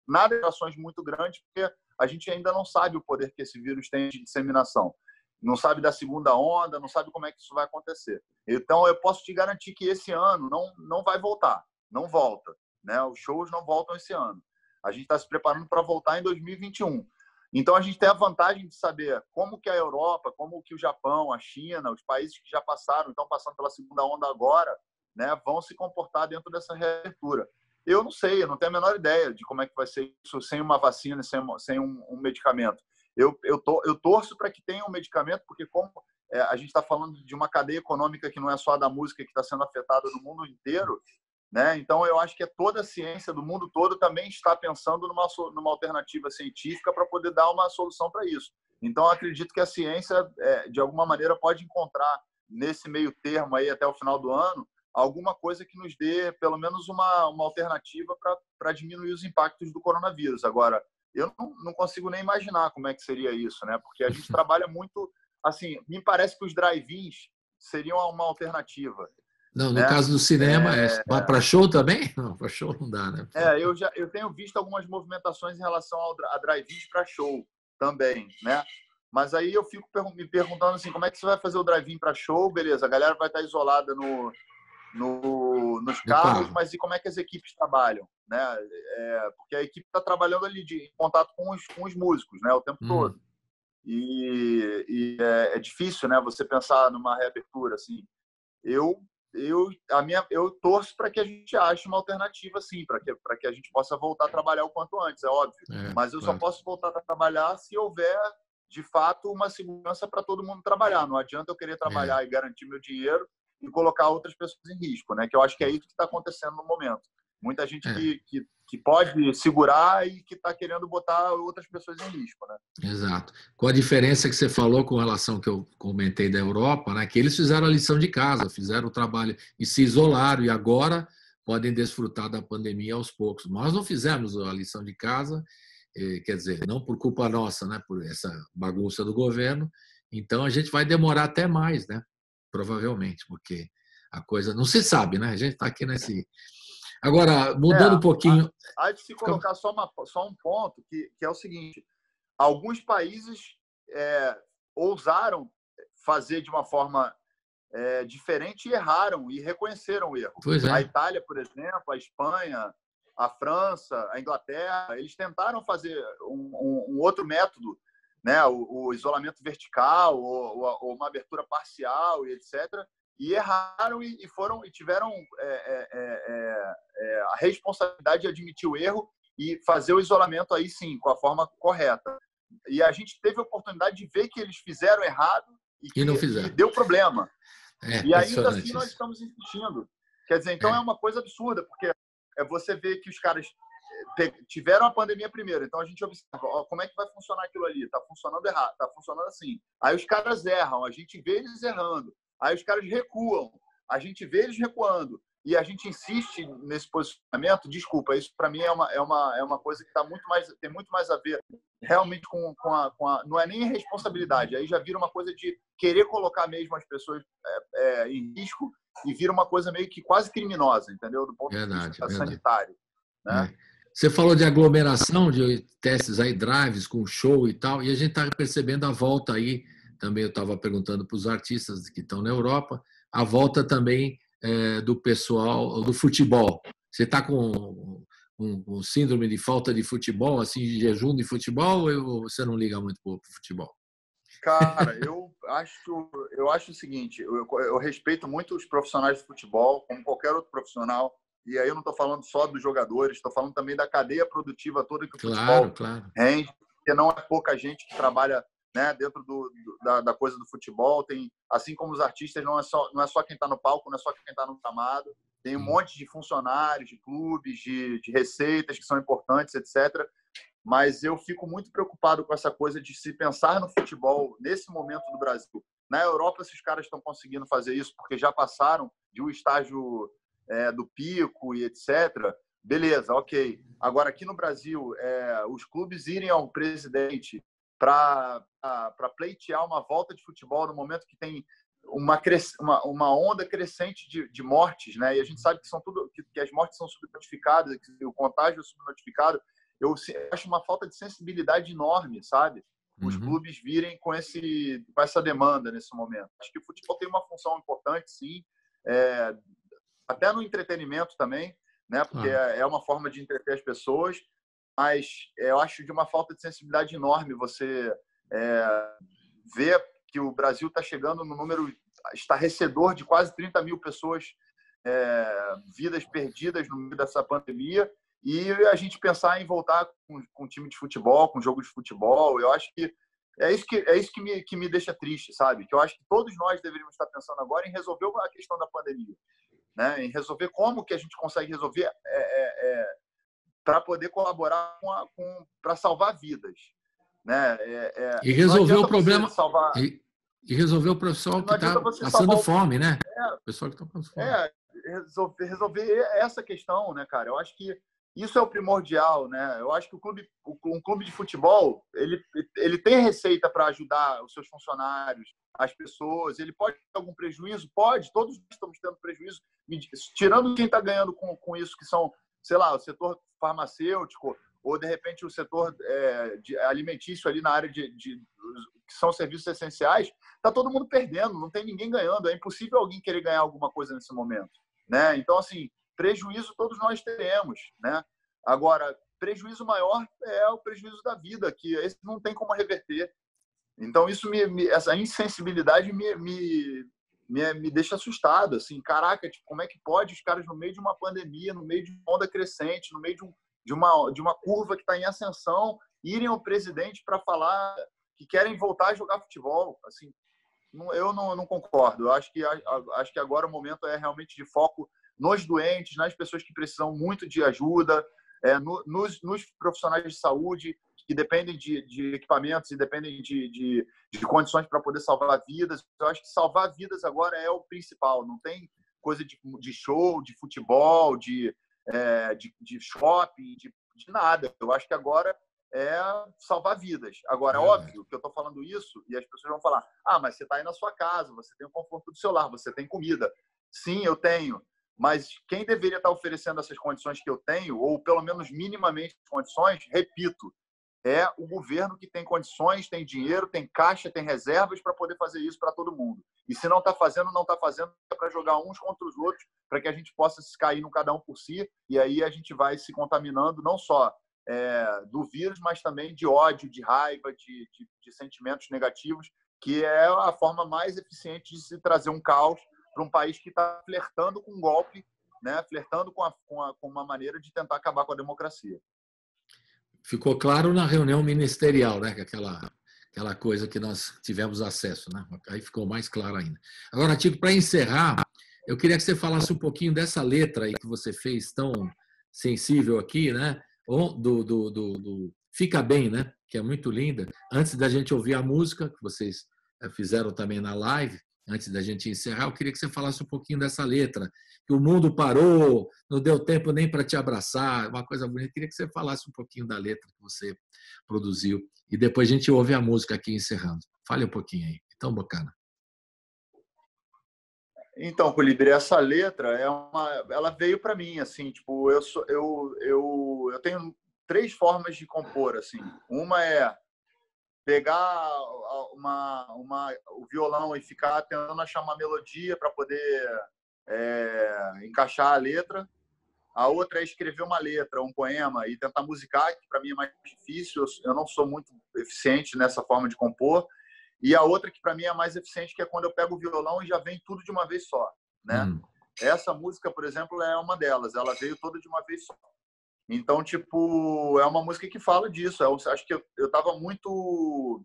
nada de ações muito grandes, porque a gente ainda não sabe o poder que esse vírus tem de disseminação. Não sabe da segunda onda, não sabe como é que isso vai acontecer. Então, eu posso te garantir que esse ano não vai voltar, não volta. Né? Os shows não voltam esse ano. A gente está se preparando para voltar em 2021. Então, a gente tem a vantagem de saber como que a Europa, como que o Japão, a China, os países que já passaram, estão passando pela segunda onda agora, né, vão se comportar dentro dessa reabertura. Eu não sei, eu não tenho a menor ideia de como é que vai ser isso sem uma vacina, sem um medicamento. Eu torço para que tenha um medicamento, porque como a gente está falando de uma cadeia econômica que não é só da música, que está sendo afetada no mundo inteiro, né? Então, eu acho que toda a ciência do mundo todo também está pensando numa alternativa científica para poder dar uma solução para isso. Então, eu acredito que a ciência, de alguma maneira, pode encontrar nesse meio termo aí até o final do ano alguma coisa que nos dê pelo menos uma alternativa para diminuir os impactos do coronavírus. Agora, eu não consigo nem imaginar como é que seria isso, né? Porque a gente trabalha muito... Assim, me parece que os drive-ins seriam uma alternativa. Não, no caso do cinema, para show também? Não, para show não dá, né? Eu tenho visto algumas movimentações em relação a drive-ins para show também, né? Mas aí eu fico me perguntando assim, como é que você vai fazer o drive-in para show? Beleza, a galera vai estar isolada nos carros, mas e como é que as equipes trabalham, né? Porque a equipe está trabalhando ali em contato com os músicos, né? O tempo todo. E é difícil, né? Você pensar numa reabertura assim. Eu eu torço para que a gente ache uma alternativa, sim, para que a gente possa voltar a trabalhar o quanto antes, é óbvio. Mas eu só posso voltar a trabalhar se houver, de fato, uma segurança para todo mundo trabalhar. Não adianta eu querer trabalhar e garantir meu dinheiro e colocar outras pessoas em risco, né? Que eu acho que é isso que está acontecendo no momento. Muita gente que pode segurar e que está querendo botar outras pessoas em risco, né? Exato. Com a diferença que você falou com relação ao que eu comentei da Europa, né? Que eles fizeram a lição de casa, fizeram o trabalho e se isolaram e agora podem desfrutar da pandemia aos poucos. Nós não fizemos a lição de casa, quer dizer, não por culpa nossa, né? Por essa bagunça do governo. Então a gente vai demorar até mais, né? Provavelmente, porque a coisa não se sabe, né? A gente está aqui nesse. Agora, mudando um pouquinho. Há de se colocar só um ponto, que é o seguinte: alguns países ousaram fazer de uma forma diferente e erraram e reconheceram o erro. Pois é. A Itália, por exemplo, a Espanha, a França, a Inglaterra, eles tentaram fazer um outro método, né? O isolamento vertical ou uma abertura parcial e etc. E erraram e tiveram a responsabilidade de admitir o erro e fazer o isolamento aí sim, com a forma correta. E a gente teve a oportunidade de ver que eles fizeram errado e não fizeram. E deu problema. E ainda assim isso. nós estamos insistindo. Quer dizer, então é uma coisa absurda, porque você vê que os caras tiveram a pandemia primeiro, então a gente observa como é que vai funcionar aquilo ali. Está funcionando errado, está funcionando assim. Aí os caras erram, a gente vê eles errando. Aí os caras recuam, a gente vê eles recuando e a gente insiste nesse posicionamento. Desculpa, isso para mim é uma coisa que tem muito mais a ver realmente com a não é nem responsabilidade. Aí já vira uma coisa de querer colocar mesmo as pessoas em risco e vira uma coisa meio que quase criminosa, entendeu? Do ponto de vista sanitário, né? Você falou de aglomeração, de testes aí, drives com show e tal, e a gente está percebendo a volta aí. Também eu estava perguntando para os artistas que estão na Europa, a volta também do pessoal do futebol. Você está com um síndrome de falta de futebol, assim, de jejum de futebol, ou você não liga muito para o futebol? Cara, eu acho o seguinte, eu respeito muito os profissionais de futebol, como qualquer outro profissional, e aí eu não estou falando só dos jogadores, estou falando também da cadeia produtiva toda que o futebol rende, porque não é pouca gente que trabalha, né, dentro da coisa do futebol. Tem, assim como os artistas, não é só quem está no palco, não é só quem está no gramado, tem um monte de funcionários, de clubes, de receitas que são importantes, etc. Mas eu fico muito preocupado com essa coisa de se pensar no futebol nesse momento do Brasil. Na Europa, esses caras estão conseguindo fazer isso porque já passaram de um estágio do pico e etc. Beleza, ok. Agora, aqui no Brasil, os clubes irem ao presidente para pleitear uma volta de futebol no momento que tem uma onda crescente de mortes, né? E a gente sabe que as mortes são subnotificadas, que o contágio é subnotificado. Eu acho uma falta de sensibilidade enorme, sabe? Os clubes virem com essa demanda nesse momento. Acho que o futebol tem uma função importante, sim, até no entretenimento também, né? Porque é uma forma de entreter as pessoas, mas eu acho de uma falta de sensibilidade enorme você ver que o Brasil está chegando no número estarrecedor de quase 30 mil pessoas, vidas perdidas no meio dessa pandemia, e a gente pensar em voltar com time de futebol, com jogo de futebol. Eu acho que é isso que me deixa triste, sabe? Que eu acho que todos nós deveríamos estar pensando agora em resolver a questão da pandemia, né? Em resolver como que a gente consegue resolver para poder colaborar para salvar vidas, né? E resolver o problema e resolver o pessoal que está passando fome, né? O pessoal que está passando fome. Resolver essa questão, né, cara? Eu acho que isso é o primordial, né? Eu acho que um clube de futebol, ele tem receita para ajudar os seus funcionários, as pessoas. Ele pode ter algum prejuízo? Pode. Todos nós estamos tendo prejuízo. Tirando quem está ganhando com isso, que são, sei lá, o setor farmacêutico ou, de repente, o setor alimentício ali na área que são serviços essenciais, está todo mundo perdendo, não tem ninguém ganhando. É impossível alguém querer ganhar alguma coisa nesse momento, né? Então, assim, prejuízo todos nós teremos, né? Agora, prejuízo maior é o prejuízo da vida, que esse não tem como reverter. Então, essa insensibilidade me deixa assustado, assim, caraca, tipo, como é que pode os caras no meio de uma pandemia, no meio de uma onda crescente, no meio de uma curva que está em ascensão, irem ao presidente para falar que querem voltar a jogar futebol, assim, eu não concordo. Eu acho que agora o momento é realmente de foco nos doentes, nas pessoas que precisam muito de ajuda, nos profissionais de saúde que dependem de equipamentos e dependem de condições para poder salvar vidas. Eu acho que salvar vidas agora é o principal. Não tem coisa de show, de futebol, de shopping, de nada. Eu acho que agora é salvar vidas. Agora, é óbvio que eu estou falando isso e as pessoas vão falar: mas você está aí na sua casa, você tem o conforto do seu lar, você tem comida. Sim, eu tenho. Mas quem deveria estar oferecendo essas condições que eu tenho, ou pelo menos minimamente condições, repito, é o governo que tem condições, tem dinheiro, tem caixa, tem reservas para poder fazer isso para todo mundo. E se não está fazendo, não está fazendo para jogar uns contra os outros, para que a gente possa se cair no cada um por si, e aí a gente vai se contaminando não só do vírus, mas também de ódio, de raiva, de sentimentos negativos, que é a forma mais eficiente de se trazer um caos para um país que está flertando com um golpe, né? Flertando com uma maneira de tentar acabar com a democracia. Ficou claro na reunião ministerial, né? Aquela coisa que nós tivemos acesso, né? Aí ficou mais claro ainda. Agora, Tico, para encerrar, eu queria que você falasse um pouquinho dessa letra aí que você fez tão sensível aqui, né? Do Fica Bem, né? Que é muito linda. Antes da gente ouvir a música, que vocês fizeram também na live, antes da gente encerrar, eu queria que você falasse um pouquinho dessa letra, que o mundo parou, não deu tempo nem para te abraçar, uma coisa bonita. Eu queria que você falasse um pouquinho da letra que você produziu e depois a gente ouve a música aqui encerrando. Fale um pouquinho aí. Então, bacana. Então, Colibri, essa letra ela veio para mim, assim, tipo, eu tenho 3 formas de compor, assim. Uma é pegar o violão e ficar tentando achar uma melodia para poder encaixar a letra. A outra é escrever uma letra, um poema e tentar musicar, que para mim é mais difícil. Eu não sou muito eficiente nessa forma de compor. E a outra que para mim é mais eficiente, que é quando eu pego o violão e já vem tudo de uma vez só, né? Essa música, por exemplo, é uma delas. Ela veio toda de uma vez só. Então, tipo, é uma música que fala disso. Eu acho que eu estava muito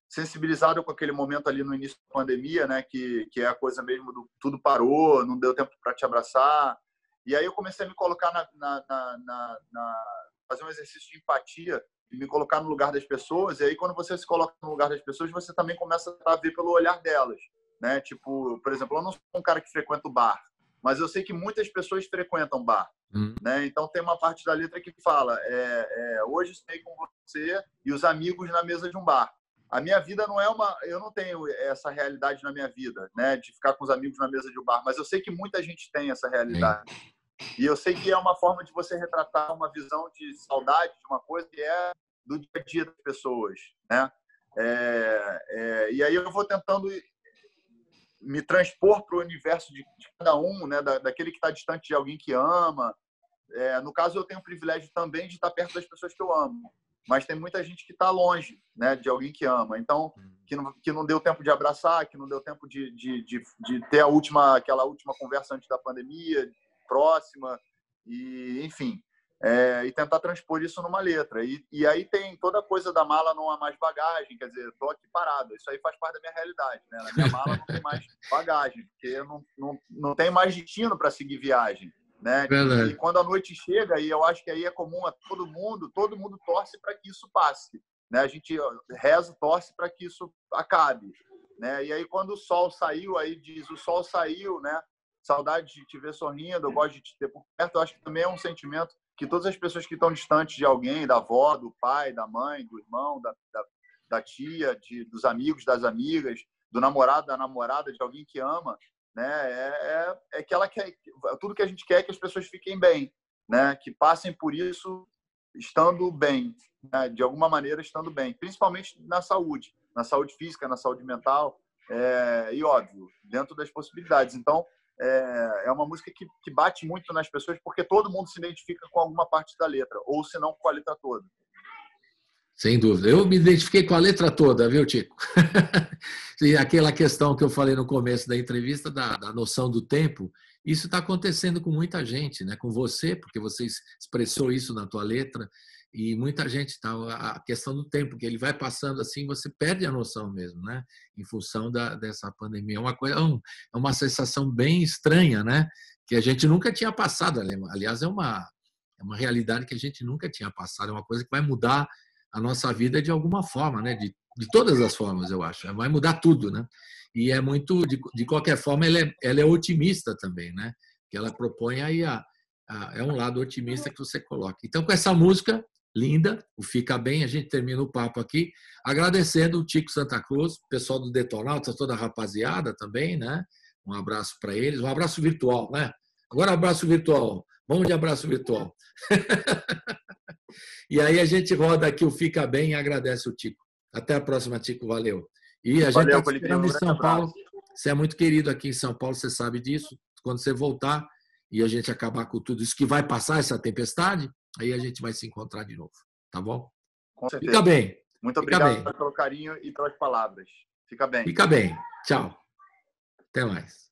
sensibilizado com aquele momento ali no início da pandemia, né? Que é a coisa mesmo do tudo parou, não deu tempo para te abraçar. E aí eu comecei a me colocar fazer um exercício de empatia e me colocar no lugar das pessoas. E aí, quando você se coloca no lugar das pessoas, você também começa a ver pelo olhar delas, né? Tipo, por exemplo, eu não sou um cara que frequenta o bar, mas eu sei que muitas pessoas frequentam bar. Né? Então tem uma parte da letra que fala: hoje estou com você e os amigos na mesa de um bar. A minha vida não é eu não tenho essa realidade na minha vida, né, de ficar com os amigos na mesa de um bar, mas eu sei que muita gente tem essa realidade. E eu sei que é uma forma de você retratar uma visão de saudade de uma coisa que é do dia a dia das pessoas, né? E aí eu vou tentando me transpor para o universo de cada um, né, daquele que está distante de alguém que ama. No caso, eu tenho o privilégio também de estar perto das pessoas que eu amo, mas tem muita gente que está longe, né, de alguém que ama. Então, que não deu tempo de abraçar, que não deu tempo de ter aquela última conversa antes da pandemia, próxima, e enfim, e tentar transpor isso numa letra. E aí tem toda a coisa da mala não há mais bagagem, quer dizer, estou aqui parado. Isso aí faz parte da minha realidade, né? Na minha mala não tem mais bagagem, porque eu não tem mais destino para seguir viagem. Né? E quando a noite chega, e eu acho que aí é comum a todo mundo torce para que isso passe, né? A gente reza, torce para que isso acabe, né? E aí quando o sol saiu, aí diz: o sol saiu, né? Saudade de te ver sorrindo, eu gosto de te ter por perto. Eu acho que também é um sentimento que todas as pessoas que estão distantes de alguém, da avó, do pai, da mãe, do irmão, da tia, dos amigos, das amigas, do namorado, da namorada, de alguém que ama, né? Que ela quer, tudo que a gente quer é que as pessoas fiquem bem, né? Que passem por isso estando bem, né? De alguma maneira estando bem, principalmente na saúde física, na saúde mental, e óbvio, dentro das possibilidades. Então, é uma música que bate muito nas pessoas, porque todo mundo se identifica com alguma parte da letra, ou se não com a letra toda. Sem dúvida. Eu me identifiquei com a letra toda, viu, Tico? aquela questão que eu falei no começo da entrevista, da noção do tempo, isso está acontecendo com muita gente, né? Com você, porque você expressou isso na tua letra, e muita gente, tá? A questão do tempo, que ele vai passando assim, você perde a noção mesmo, né? Em função dessa pandemia. É uma sensação bem estranha, né? Que a gente nunca tinha passado. Aliás, é uma realidade que a gente nunca tinha passado, é uma coisa que vai mudar a nossa vida de alguma forma, né? De todas as formas, eu acho. Vai mudar tudo, né? E é muito, de qualquer forma, ela é otimista também, né? Que ela propõe aí é um lado otimista que você coloca. Então, com essa música linda, o Fica Bem, a gente termina o papo aqui, agradecendo o Tico Santa Cruz, o pessoal do Detonautas, toda a rapaziada também, né? Um abraço para eles, um abraço virtual, né? Agora abraço virtual. Vamos de abraço virtual. E aí a gente roda aqui o Fica Bem e agradece o Tico. Até a próxima, Tico. Valeu. E a gente está esperando em São Paulo. Você é muito querido aqui em São Paulo, você sabe disso. Quando você voltar e a gente acabar com tudo isso que vai passar, essa tempestade, aí a gente vai se encontrar de novo. Tá bom? Com certeza. Fica bem. Muito obrigado pelo carinho e pelas palavras. Fica bem. Fica bem. Tchau. Até mais.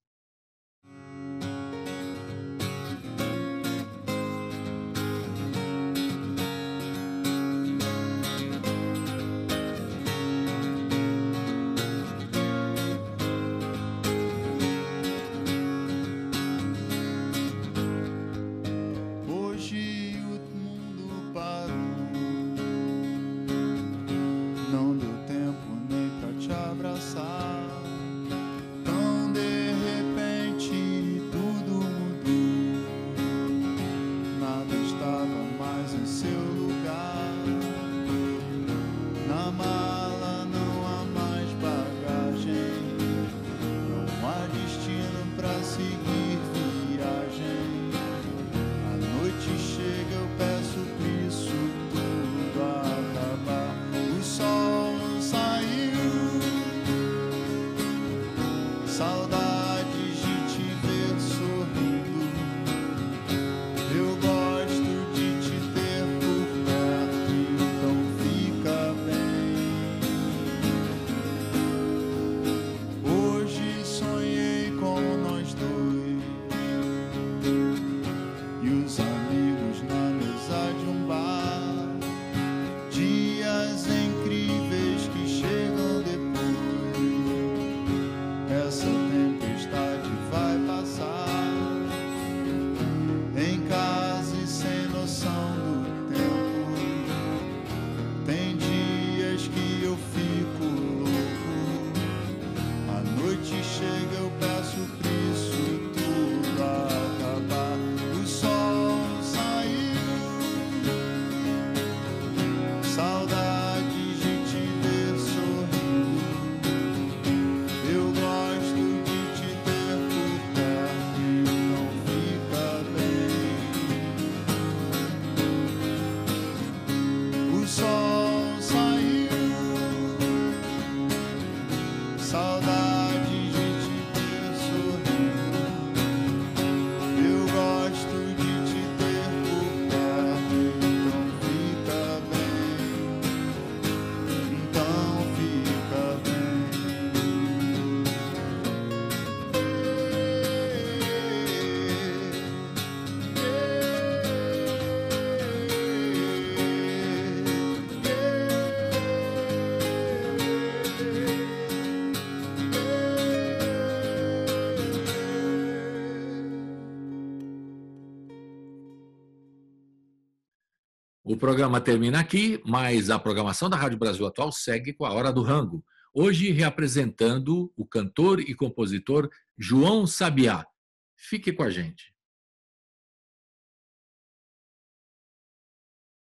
O programa termina aqui, mas a programação da Rádio Brasil Atual segue com a Hora do Rango. Hoje reapresentando o cantor e compositor João Sabiá. Fique com a gente.